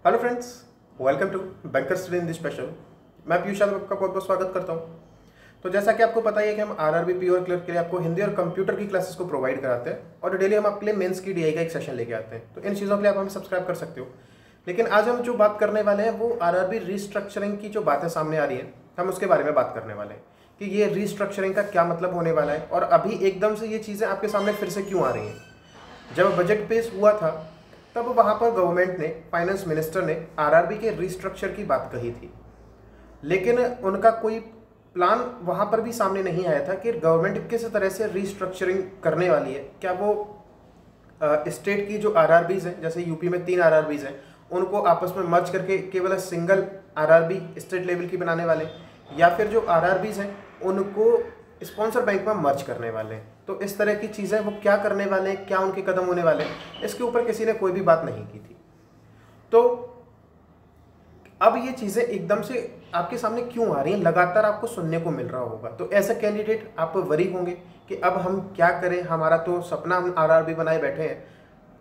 Hello friends, welcome to banker study in the special. मैं पीयूष यादव आपका बहुत बहुत स्वागत करता हूं। तो जैसा कि आपको पता ही है कि हम आरआरबी पी और क्लर्क के लिए आपको हिंदी और कंप्यूटर की क्लासेस को प्रोवाइड कराते हैं और डेली हम आपके लिए मेंस की डीआई का एक सेशन लेके आते हैं। तो इन चीज़ों के लिए आप हमें सब्सक्राइब कर सकते हो। लेकिन आज हम जो बात करने वाले हैं वो आरआरबी रीस्ट्रक्चरिंग की जो बातें सामने आ रही हैं, हम उसके बारे में बात करने वाले हैं कि ये रीस्ट्रक्चरिंग का क्या मतलब होने वाला है और अभी एकदम से ये चीज़ें आपके सामने फिर से क्यों आ रही हैं। जब बजट पेश हुआ था तब वहाँ पर गवर्नमेंट ने, फाइनेंस मिनिस्टर ने आरआरबी के रीस्ट्रक्चर की बात कही थी, लेकिन उनका कोई प्लान वहाँ पर भी सामने नहीं आया था कि गवर्नमेंट किस तरह से रीस्ट्रक्चरिंग करने वाली है। क्या वो स्टेट की जो आरआरबीज हैं, जैसे यूपी में 3 आरआरबीज हैं, उनको आपस में मर्ज करके केवल सिंगल आरआरबी स्टेट लेवल की बनाने वाले, या फिर जो आरआरबीज हैं उनको स्पॉन्सर बैंक में मर्ज करने वाले हैं। तो इस तरह की चीज़ें वो क्या करने वाले हैं, क्या उनके कदम होने वाले हैं, इसके ऊपर किसी ने कोई भी बात नहीं की थी। तो अब ये चीज़ें एकदम से आपके सामने क्यों आ रही हैं, लगातार आपको सुनने को मिल रहा होगा। तो एज अ कैंडिडेट आप वरी होंगे कि अब हम क्या करें, हमारा तो सपना, हम आरआरबी बनाए बैठे हैं,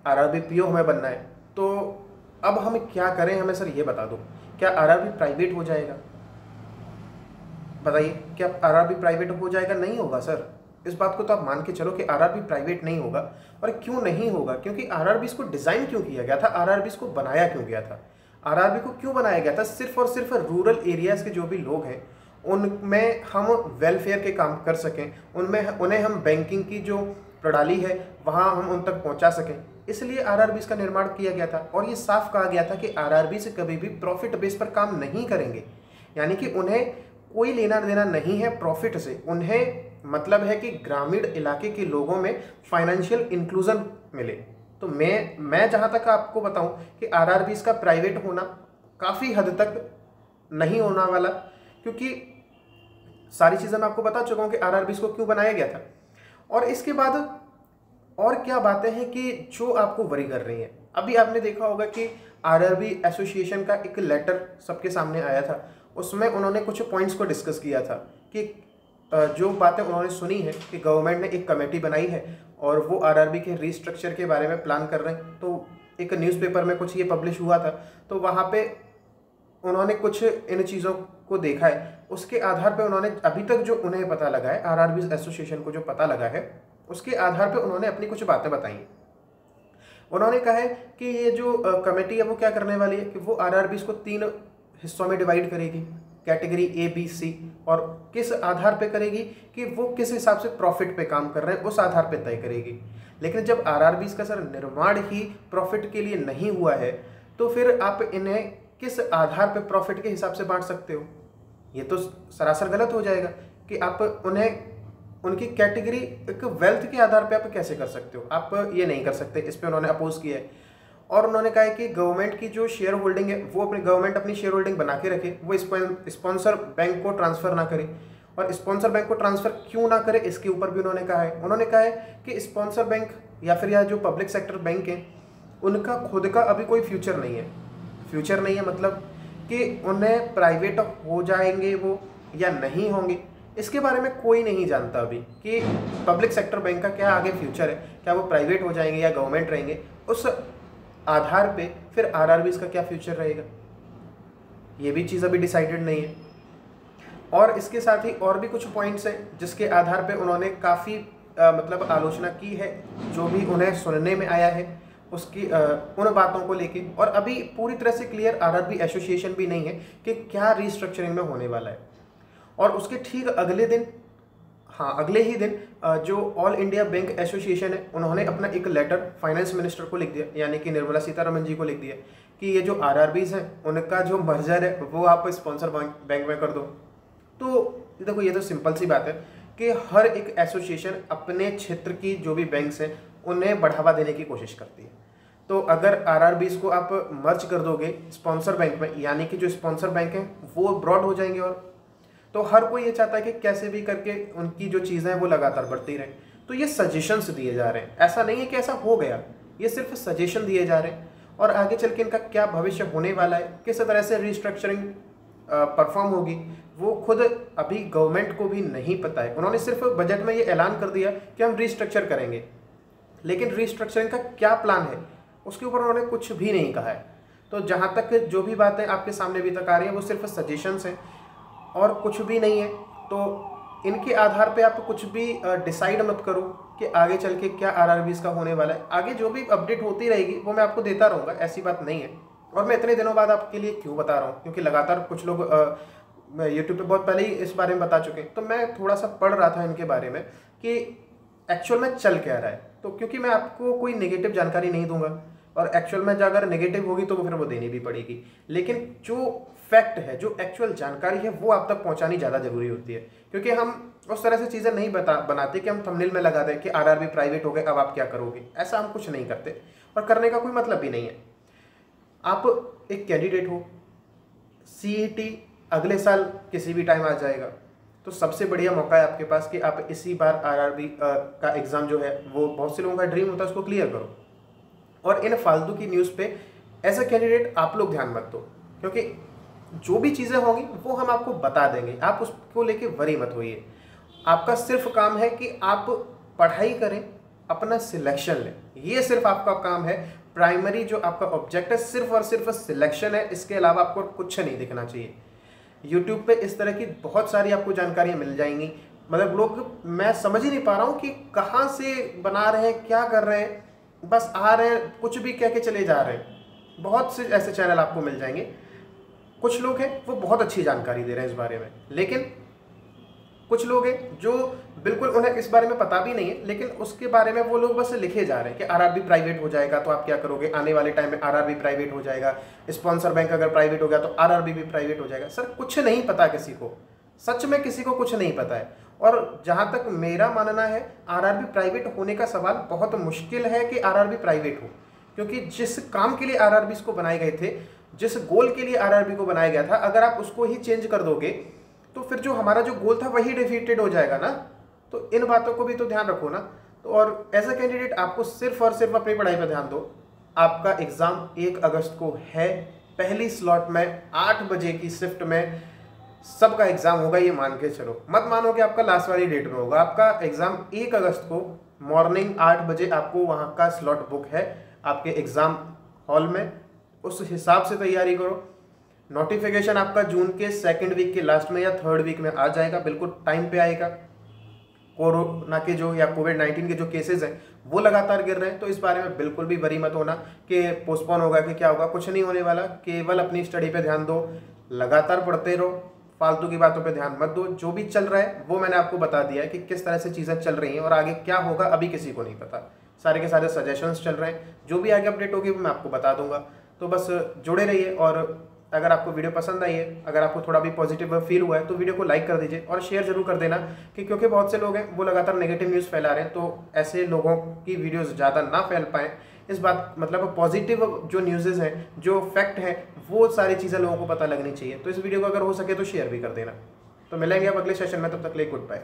आरआरबी पीओ हमें बनना है, तो अब हम क्या करें। हमें सर ये बता दो, क्या आरआरबी प्राइवेट हो जाएगा? बताइए, क्या आरआरबी प्राइवेट हो जाएगा? नहीं होगा सर। इस बात को तो आप मान के चलो कि आरआरबी प्राइवेट नहीं होगा। और क्यों नहीं होगा? क्योंकि आरआरबी को डिजाइन क्यों किया गया था, आरआरबी को बनाया क्यों गया था, आरआरबी को क्यों बनाया गया था? सिर्फ और सिर्फ रूरल एरियाज के जो भी लोग हैं उनमें हम वेलफेयर के काम कर सकें, उन्हें हम बैंकिंग की जो प्रणाली है वहाँ हम उन तक पहुँचा सकें, इसलिए आरआरबी का निर्माण किया गया था। और ये साफ कहा गया था कि आरआरबी से कभी भी प्रॉफिट बेस पर काम नहीं करेंगे, यानी कि उन्हें कोई लेना देना नहीं है प्रॉफिट से। उन्हें मतलब है कि ग्रामीण इलाके के लोगों में फाइनेंशियल इंक्लूजन मिले। तो मैं जहाँ तक आपको बताऊं कि आरआरबी का प्राइवेट होना काफ़ी हद तक नहीं होने वाला, क्योंकि सारी चीज़ें मैं आपको बता चुका हूँ कि आरआरबी को क्यों बनाया गया था। और इसके बाद और क्या बातें हैं कि जो आपको वरी कर रही हैं। अभी आपने देखा होगा कि आरआरबी एसोसिएशन का एक लेटर सबके सामने आया था, उसमें उन्होंने कुछ पॉइंट्स को डिस्कस किया था कि जो बातें उन्होंने सुनी है कि गवर्नमेंट ने एक कमेटी बनाई है और वो आरआरबी के रीस्ट्रक्चर के बारे में प्लान कर रहे हैं। तो एक न्यूज़पेपर में कुछ ये पब्लिश हुआ था, तो वहाँ पे उन्होंने कुछ इन चीज़ों को देखा है। उसके आधार पे उन्होंने अभी तक जो उन्हें पता लगा है, आरआरबी एसोसिएशन को जो पता लगा है, उसके आधार पे उन्होंने अपनी कुछ बातें बताई। उन्होंने कहा है कि ये जो कमेटी है वो क्या करने वाली है कि वो आरआरबी को 3 हिस्सों में डिवाइड करेगी, कैटेगरी ए, बी, सी, और किस आधार पे करेगी कि वो किस हिसाब से प्रॉफिट पे काम कर रहे हैं उस आधार पे तय करेगी। लेकिन जब आरआरबी का सर निर्माण ही प्रॉफिट के लिए नहीं हुआ है, तो फिर आप इन्हें किस आधार पे प्रॉफिट के हिसाब से बांट सकते हो? ये तो सरासर गलत हो जाएगा कि आप उन्हें उनकी कैटेगरी एक वेल्थ के आधार पे आप कैसे कर सकते हो? आप ये नहीं कर सकते। इस पे उन्होंने अपोज किया है। और उन्होंने कहा है कि गवर्नमेंट की जो शेयर होल्डिंग है वो गवर्नमेंट अपनी शेयर होल्डिंग बना के रखे, वो स्पॉन्सर बैंक को ट्रांसफर ना करे। और स्पॉन्सर बैंक को ट्रांसफर क्यों ना करे, इसके ऊपर भी उन्होंने कहा है। उन्होंने कहा है कि स्पॉन्सर बैंक या फिर या जो पब्लिक सेक्टर बैंक हैं उनका खुद का अभी कोई फ्यूचर नहीं है। फ्यूचर नहीं है मतलब कि उन्हें प्राइवेट हो जाएंगे वो या नहीं होंगे, इसके बारे में कोई नहीं जानता अभी कि पब्लिक सेक्टर बैंक का क्या आगे फ्यूचर है, क्या वो प्राइवेट हो जाएंगे या गवर्नमेंट रहेंगे। उस आधार पे फिर आरआरबी का क्या फ्यूचर रहेगा, ये भी चीज़ अभी डिसाइडेड नहीं है। और इसके साथ ही और भी कुछ पॉइंट्स हैं जिसके आधार पे उन्होंने काफ़ी मतलब आलोचना की है, जो भी उन्हें सुनने में आया है उसकी उन बातों को लेके। और अभी पूरी तरह से क्लियर आरआरबी एसोसिएशन भी नहीं है कि क्या रीस्ट्रक्चरिंग में होने वाला है। और उसके ठीक अगले दिन, अगले ही दिन जो ऑल इंडिया बैंक एसोसिएशन है उन्होंने अपना एक लेटर फाइनेंस मिनिस्टर को लिख दिया, यानी कि निर्मला सीतारमण जी को लिख दिया कि ये जो आरआरबीज हैं उनका जो मर्जर है वो आप स्पॉन्सर बैंक में कर दो। तो देखो, ये तो सिंपल सी बात है कि हर एक एसोसिएशन अपने क्षेत्र की जो भी बैंक्स हैं उन्हें बढ़ावा देने की कोशिश करती है। तो अगर आरआरबीज को आप मर्ज कर दोगे स्पॉन्सर बैंक में, यानी कि जो स्पॉन्सर बैंक हैं वो ब्रॉड हो जाएंगे, और तो हर कोई ये चाहता है कि कैसे भी करके उनकी जो चीज़ें हैं वो लगातार बढ़ती रहें। तो ये सजेशंस दिए जा रहे हैं, ऐसा नहीं है कि ऐसा हो गया, ये सिर्फ सजेशन दिए जा रहे हैं। और आगे चल के इनका क्या भविष्य होने वाला है, किस तरह से रीस्ट्रक्चरिंग परफॉर्म होगी, वो खुद अभी गवर्नमेंट को भी नहीं पता है। उन्होंने सिर्फ बजट में ये ऐलान कर दिया कि हम रीस्ट्रक्चर करेंगे, लेकिन रीस्ट्रक्चरिंग का क्या प्लान है उसके ऊपर उन्होंने कुछ भी नहीं कहा है। तो जहाँ तक जो भी बातें आपके सामने अभी तक आ रही हैं वो सिर्फ सजेशंस हैं और कुछ भी नहीं है। तो इनके आधार पे आप कुछ भी डिसाइड मत करो कि आगे चल के क्या आरआरबीज का होने वाला है। आगे जो भी अपडेट होती रहेगी वो मैं आपको देता रहूँगा, ऐसी बात नहीं है। और मैं इतने दिनों बाद आपके लिए क्यों बता रहा हूँ, क्योंकि लगातार कुछ लोग यूट्यूब पे बहुत पहले ही इस बारे में बता चुके हैं। तो मैं थोड़ा सा पढ़ रहा था इनके बारे में कि एक्चुअल में चल क्या रहा है। तो क्योंकि मैं आपको कोई नेगेटिव जानकारी नहीं दूंगा, और एक्चुअल में अगर नेगेटिव होगी तो फिर वो देनी भी पड़ेगी, लेकिन जो फैक्ट है, जो एक्चुअल जानकारी है, वो आप तक पहुंचानी ज़्यादा जरूरी होती है। क्योंकि हम उस तरह से चीज़ें नहीं बनाते कि हम थंबनेल में लगा दें कि आरआरबी प्राइवेट हो गए, अब आप क्या करोगे। ऐसा हम कुछ नहीं करते और करने का कोई मतलब भी नहीं है। आप एक कैंडिडेट हो, सीईटी अगले साल किसी भी टाइम आ जाएगा, तो सबसे बढ़िया मौका है आपके पास कि आप इसी बार आरआरबी का एग्ज़ाम जो है, वो बहुत से लोगों का ड्रीम होता है, उसको क्लियर करो। और इन फालतू की न्यूज़ पे एज अ कैंडिडेट आप लोग ध्यान मत दो, क्योंकि जो भी चीज़ें होंगी वो हम आपको बता देंगे, आप उसको लेके वरी मत होइए। आपका सिर्फ काम है कि आप पढ़ाई करें, अपना सिलेक्शन लें, ये सिर्फ आपका काम है। प्राइमरी जो आपका ऑब्जेक्ट है सिर्फ और सिर्फ सिलेक्शन है, इसके अलावा आपको कुछ नहीं दिखना चाहिए। यूट्यूब पे इस तरह की बहुत सारी आपको जानकारियाँ मिल जाएंगी, मतलब लोग, मैं समझ ही नहीं पा रहा हूँ कि कहाँ से बना रहे हैं, क्या कर रहे हैं, बस आ रहे हैं, कुछ भी कह के चले जा रहे हैं। बहुत से ऐसे चैनल आपको मिल जाएंगे, कुछ लोग हैं वो बहुत अच्छी जानकारी दे रहे हैं इस बारे में, लेकिन कुछ लोग हैं जो बिल्कुल उन्हें इस बारे में पता भी नहीं है, लेकिन उसके बारे में वो लोग बस लिखे जा रहे हैं कि आरआरबी प्राइवेट हो जाएगा तो आप क्या करोगे, आने वाले टाइम में आरआरबी प्राइवेट हो जाएगा, स्पॉन्सर बैंक अगर प्राइवेट हो गया तो आरआरबी भी प्राइवेट हो जाएगा। सर कुछ नहीं पता किसी को, सच में किसी को कुछ नहीं पता है। और जहां तक मेरा मानना है, आरआरबी प्राइवेट होने का सवाल बहुत मुश्किल है कि आरआरबी प्राइवेट हो, क्योंकि जिस काम के लिए आरआरबी को बनाए गए थे, जिस गोल के लिए आरआरबी को बनाया गया था, अगर आप उसको ही चेंज कर दोगे तो फिर जो हमारा जो गोल था वही डिफीटेड हो जाएगा ना। तो इन बातों को भी तो ध्यान रखो ना। तो और एज अ कैंडिडेट आपको सिर्फ और सिर्फ अपनी पढ़ाई पर ध्यान दो। आपका एग्ज़ाम 1 अगस्त को है, पहली स्लॉट में 8 बजे की शिफ्ट में सबका एग्ज़ाम होगा, ये मान के चलो, मत मानो कि आपका लास्ट वाली डेट में होगा। आपका एग्ज़ाम 1 अगस्त को मॉर्निंग 8 बजे आपको वहाँ का स्लॉट बुक है आपके एग्ज़ाम हॉल में, उस हिसाब से तैयारी करो। नोटिफिकेशन आपका जून के 2nd वीक के लास्ट में या 3rd वीक में आ जाएगा, बिल्कुल टाइम पे आएगा। कोरोना के जो या कोविड-19 के जो केसेस हैं वो लगातार गिर रहे हैं, तो इस बारे में बिल्कुल भी वरी मत होना कि पोस्टपोन होगा कि क्या होगा, कुछ नहीं होने वाला। केवल अपनी स्टडी पे ध्यान दो, लगातार पढ़ते रहो, फालतू की बातों पे ध्यान मत दो। जो भी चल रहा है वो मैंने आपको बता दिया है कि किस तरह से चीज़ें चल रही हैं, और आगे क्या होगा अभी किसी को नहीं पता। सारे के सारे सजेशंस चल रहे हैं, जो भी आगे अपडेट होगी वो मैं आपको बता दूंगा। तो बस जुड़े रहिए, और अगर आपको वीडियो पसंद आई है, अगर आपको थोड़ा भी पॉजिटिव फील हुआ है तो वीडियो को लाइक कर दीजिए और शेयर जरूर कर देना, कि क्योंकि बहुत से लोग हैं वो लगातार नेगेटिव न्यूज़ फैला रहे हैं, तो ऐसे लोगों की वीडियोस ज़्यादा ना फैल पाएँ। इस बात मतलब पॉजिटिव जो न्यूज़ हैं, जो फैक्ट हैं, वो सारी चीज़ें लोगों को पता लगनी चाहिए। तो इस वीडियो को अगर हो सके तो शेयर भी कर देना। तो मिलेंगे अब अगले सेशन में, तब तक के लिए गुड बाय।